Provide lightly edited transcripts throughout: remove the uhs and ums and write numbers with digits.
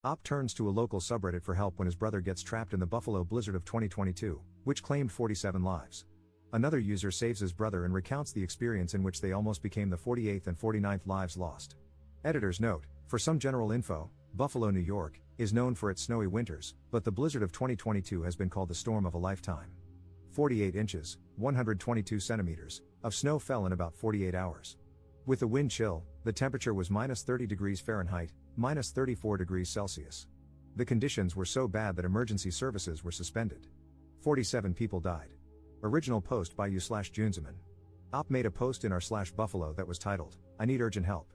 Op turns to a local subreddit for help when his brother gets trapped in the Buffalo blizzard of 2022, which claimed 47 lives. Another user saves his brother and recounts the experience in which they almost became the 48th and 49th lives lost. Editor's note: for some general info, Buffalo, New York, is known for its snowy winters, but the blizzard of 2022 has been called the storm of a lifetime. 48 inches, 122 centimeters, of snow fell in about 48 hours. With the wind chill, the temperature was minus 30 degrees Fahrenheit, minus 34 degrees Celsius. The conditions were so bad that emergency services were suspended. 47 people died. Original post by u/Junzeman. Op made a post in r/Buffalo that was titled, "I need urgent help.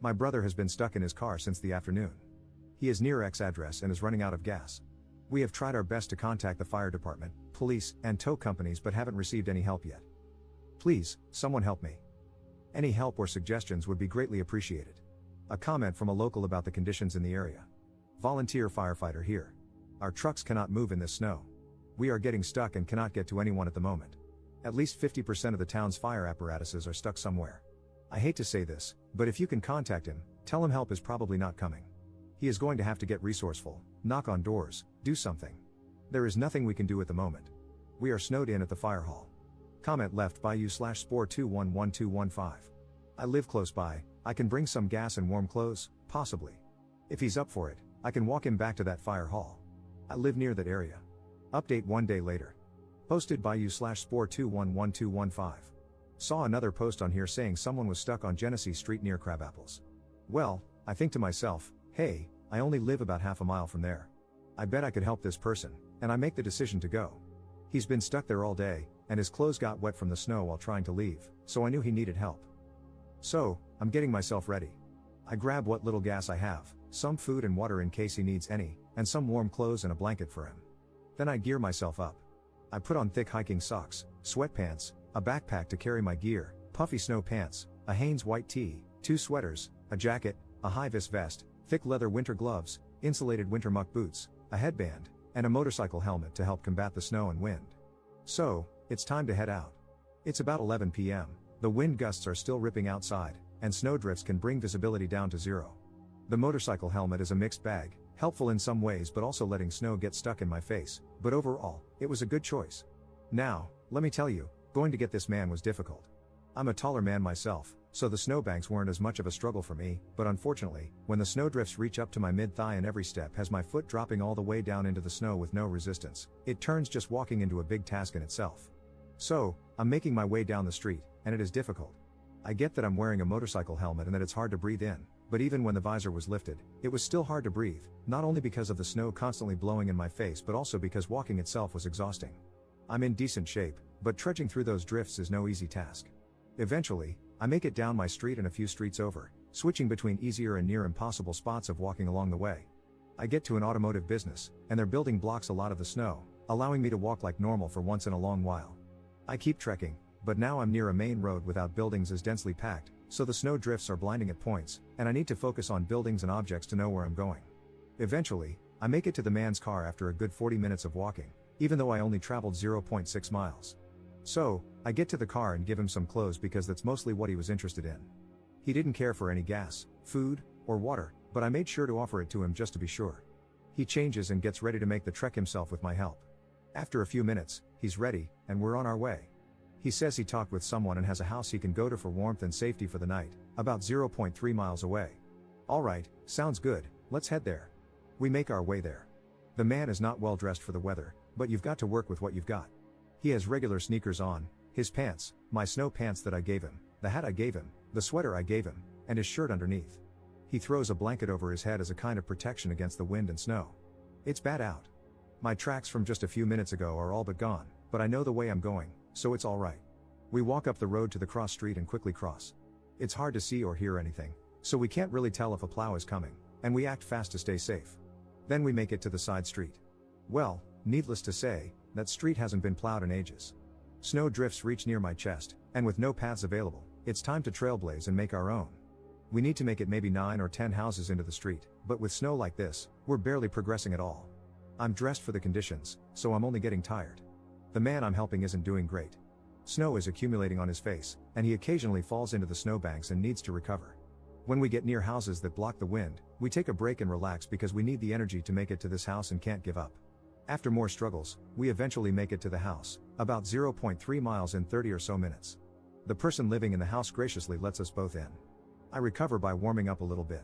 My brother has been stuck in his car since the afternoon. He is near X address and is running out of gas. We have tried our best to contact the fire department, police, and tow companies but haven't received any help yet. Please, someone help me. Any help or suggestions would be greatly appreciated." A comment from a local about the conditions in the area. Volunteer firefighter here. Our trucks cannot move in this snow. We are getting stuck and cannot get to anyone at the moment. At least 50% of the town's fire apparatuses are stuck somewhere. I hate to say this, but if you can contact him, tell him help is probably not coming. He is going to have to get resourceful, knock on doors, do something. There is nothing we can do at the moment. We are snowed in at the fire hall. Comment left by u/Spore211215. I live close by, I can bring some gas and warm clothes, possibly. If he's up for it, I can walk him back to that fire hall. I live near that area. Update 1 day later. Posted by u/Spore211215. Saw another post on here saying someone was stuck on Genesee Street near Crabapples. Well, I think to myself, hey, I only live about half a mile from there. I bet I could help this person, and I make the decision to go. He's been stuck there all day, and his clothes got wet from the snow while trying to leave, so I knew he needed help. So, I'm getting myself ready. I grab what little gas I have, some food and water in case he needs any, and some warm clothes and a blanket for him. Then I gear myself up. I put on thick hiking socks, sweatpants, a backpack to carry my gear, puffy snow pants, a Hanes white tee, 2 sweaters, a jacket, a high-vis vest, thick leather winter gloves, insulated winter muck boots, a headband, and a motorcycle helmet to help combat the snow and wind. So, it's time to head out. It's about 11 p.m., the wind gusts are still ripping outside, and snowdrifts can bring visibility down to zero. The motorcycle helmet is a mixed bag, helpful in some ways but also letting snow get stuck in my face, but overall, it was a good choice. Now, let me tell you, going to get this man was difficult. I'm a taller man myself, so the snowbanks weren't as much of a struggle for me, but unfortunately, when the snowdrifts reach up to my mid-thigh and every step has my foot dropping all the way down into the snow with no resistance, it turns just walking into a big task in itself. So, I'm making my way down the street, and it is difficult. I get that I'm wearing a motorcycle helmet and that it's hard to breathe in, but even when the visor was lifted, it was still hard to breathe, not only because of the snow constantly blowing in my face but also because walking itself was exhausting. I'm in decent shape, but trudging through those drifts is no easy task. Eventually, I make it down my street and a few streets over, switching between easier and near impossible spots of walking along the way. I get to an automotive business, and their building blocks a lot of the snow, allowing me to walk like normal for once in a long while. I keep trekking, but now I'm near a main road without buildings as densely packed, so the snow drifts are blinding at points, and I need to focus on buildings and objects to know where I'm going. Eventually, I make it to the man's car after a good 40 minutes of walking, even though I only traveled 0.6 miles. So, I get to the car and give him some clothes because that's mostly what he was interested in. He didn't care for any gas, food, or water, but I made sure to offer it to him just to be sure. He changes and gets ready to make the trek himself with my help. After a few minutes, he's ready, and we're on our way. He says he talked with someone and has a house he can go to for warmth and safety for the night, about 0.3 miles away. Alright, sounds good, let's head there. We make our way there. The man is not well dressed for the weather, but you've got to work with what you've got. He has regular sneakers on, his pants, my snow pants that I gave him, the hat I gave him, the sweater I gave him, and his shirt underneath. He throws a blanket over his head as a kind of protection against the wind and snow. It's bad out. My tracks from just a few minutes ago are all but gone, but I know the way I'm going, so it's alright. We walk up the road to the cross street and quickly cross. It's hard to see or hear anything, so we can't really tell if a plow is coming, and we act fast to stay safe. Then we make it to the side street. Well, needless to say, that street hasn't been plowed in ages. Snow drifts reach near my chest, and with no paths available, it's time to trailblaze and make our own. We need to make it maybe 9 or 10 houses into the street, but with snow like this, we're barely progressing at all. I'm dressed for the conditions, so I'm only getting tired. The man I'm helping isn't doing great. Snow is accumulating on his face, and he occasionally falls into the snowbanks and needs to recover. When we get near houses that block the wind, we take a break and relax because we need the energy to make it to this house and can't give up. After more struggles, we eventually make it to the house, about 0.3 miles in 30 or so minutes. The person living in the house graciously lets us both in. I recover by warming up a little bit.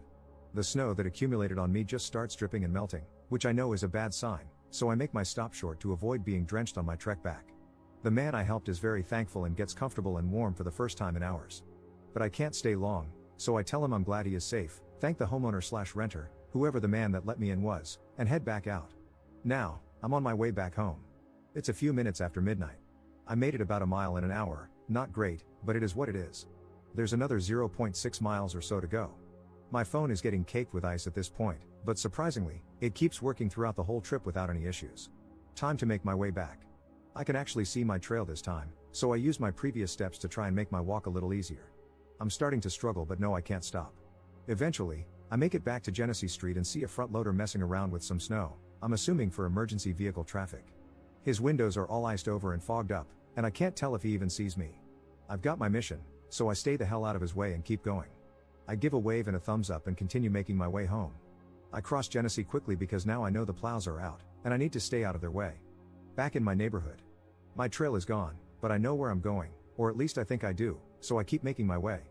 The snow that accumulated on me just starts dripping and melting, which I know is a bad sign, so I make my stop short to avoid being drenched on my trek back. The man I helped is very thankful and gets comfortable and warm for the first time in hours. But I can't stay long, so I tell him I'm glad he is safe, thank the homeowner/renter, whoever the man that let me in was, and head back out. Now, I'm on my way back home. It's a few minutes after midnight. I made it about a mile in an hour, not great, but it is what it is. There's another 0.6 miles or so to go. My phone is getting caked with ice at this point, but surprisingly, it keeps working throughout the whole trip without any issues. Time to make my way back. I can actually see my trail this time, so I use my previous steps to try and make my walk a little easier. I'm starting to struggle but no, I can't stop. Eventually, I make it back to Genesee Street and see a front loader messing around with some snow, I'm assuming for emergency vehicle traffic. His windows are all iced over and fogged up, and I can't tell if he even sees me. I've got my mission, so I stay the hell out of his way and keep going. I give a wave and a thumbs up and continue making my way home. I cross Genesee quickly because now I know the plows are out, and I need to stay out of their way. Back in my neighborhood. My trail is gone, but I know where I'm going, or at least I think I do, so I keep making my way.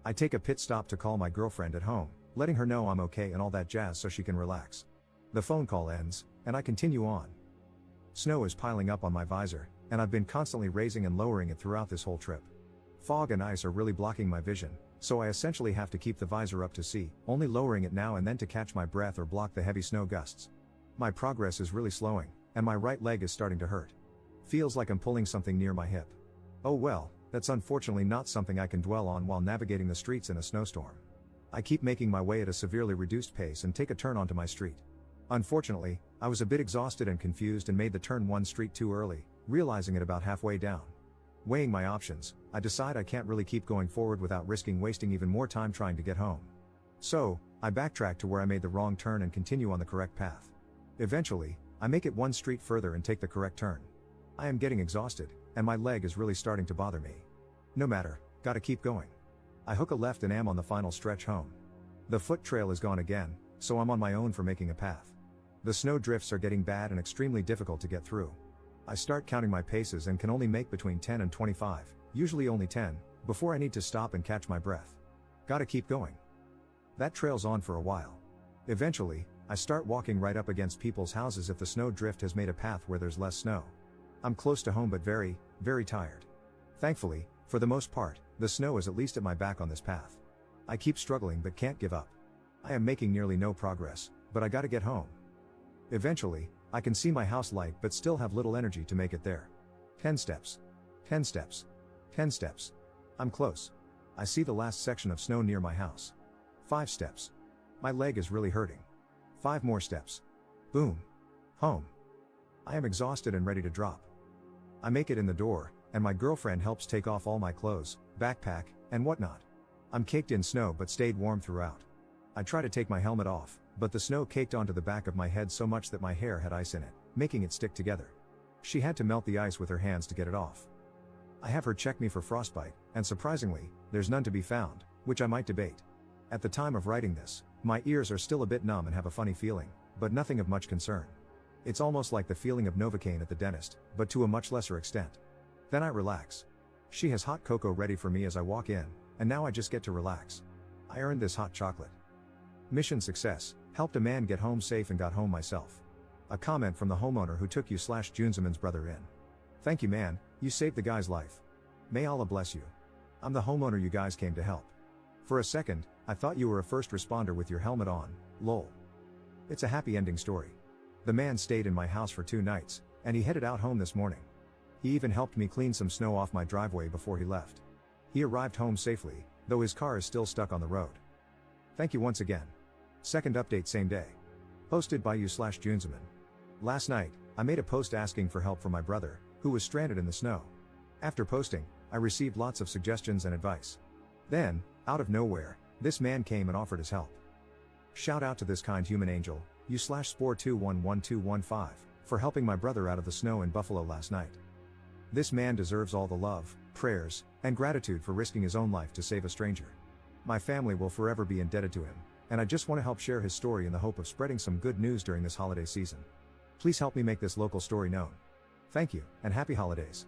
I take a pit stop to call my girlfriend at home, letting her know I'm okay and all that jazz so she can relax. The phone call ends, and I continue on. Snow is piling up on my visor, and I've been constantly raising and lowering it throughout this whole trip. Fog and ice are really blocking my vision, so I essentially have to keep the visor up to see, only lowering it now and then to catch my breath or block the heavy snow gusts. My progress is really slowing, and my right leg is starting to hurt. Feels like I'm pulling something near my hip. Oh well, that's unfortunately not something I can dwell on while navigating the streets in a snowstorm. I keep making my way at a severely reduced pace and take a turn onto my street. Unfortunately, I was a bit exhausted and confused and made the turn one street too early, realizing it about halfway down. Weighing my options, I decide I can't really keep going forward without risking wasting even more time trying to get home. So, I backtrack to where I made the wrong turn and continue on the correct path. Eventually, I make it one street further and take the correct turn. I am getting exhausted, and my leg is really starting to bother me. No matter, gotta keep going. I hook a left and am on the final stretch home. The foot trail is gone again, so I'm on my own for making a path. The snow drifts are getting bad and extremely difficult to get through. I start counting my paces and can only make between 10 and 25, usually only 10, before I need to stop and catch my breath. Gotta keep going. That trail's on for a while. Eventually, I start walking right up against people's houses if the snow drift has made a path where there's less snow. I'm close to home but very, very tired. Thankfully, for the most part, the snow is at least at my back on this path. I keep struggling but can't give up. I am making nearly no progress, but I gotta get home. Eventually, I can see my house light but still have little energy to make it there. 10 steps. 10 steps. 10 steps. I'm close. I see the last section of snow near my house. 5 steps. My leg is really hurting. 5 more steps. Boom. Home. I am exhausted and ready to drop. I make it in the door, and my girlfriend helps take off all my clothes, backpack, and whatnot. I'm caked in snow but stayed warm throughout. I try to take my helmet off, but the snow caked onto the back of my head so much that my hair had ice in it, making it stick together. She had to melt the ice with her hands to get it off. I have her check me for frostbite, and surprisingly, there's none to be found, which I might debate. At the time of writing this, my ears are still a bit numb and have a funny feeling, but nothing of much concern. It's almost like the feeling of Novocaine at the dentist, but to a much lesser extent. Then I relax. She has hot cocoa ready for me as I walk in, and now I just get to relax. I earned this hot chocolate. Mission success, helped a man get home safe and got home myself. A comment from the homeowner who took you/Junzeman's brother in. Thank you man, you saved the guy's life. May Allah bless you. I'm the homeowner you guys came to help. For a second, I thought you were a first responder with your helmet on, lol. It's a happy ending story. The man stayed in my house for 2 nights, and he headed out home this morning. He even helped me clean some snow off my driveway before he left. He arrived home safely, though his car is still stuck on the road. Thank you once again. Second update same day. Posted by you/Junzeman. Last night, I made a post asking for help from my brother, who was stranded in the snow. After posting, I received lots of suggestions and advice. Then, out of nowhere, this man came and offered his help. Shout out to this kind human angel, you/Spore211215, for helping my brother out of the snow in Buffalo last night. This man deserves all the love, prayers, and gratitude for risking his own life to save a stranger. My family will forever be indebted to him, and I just want to help share his story in the hope of spreading some good news during this holiday season. Please help me make this local story known. Thank you, and happy holidays.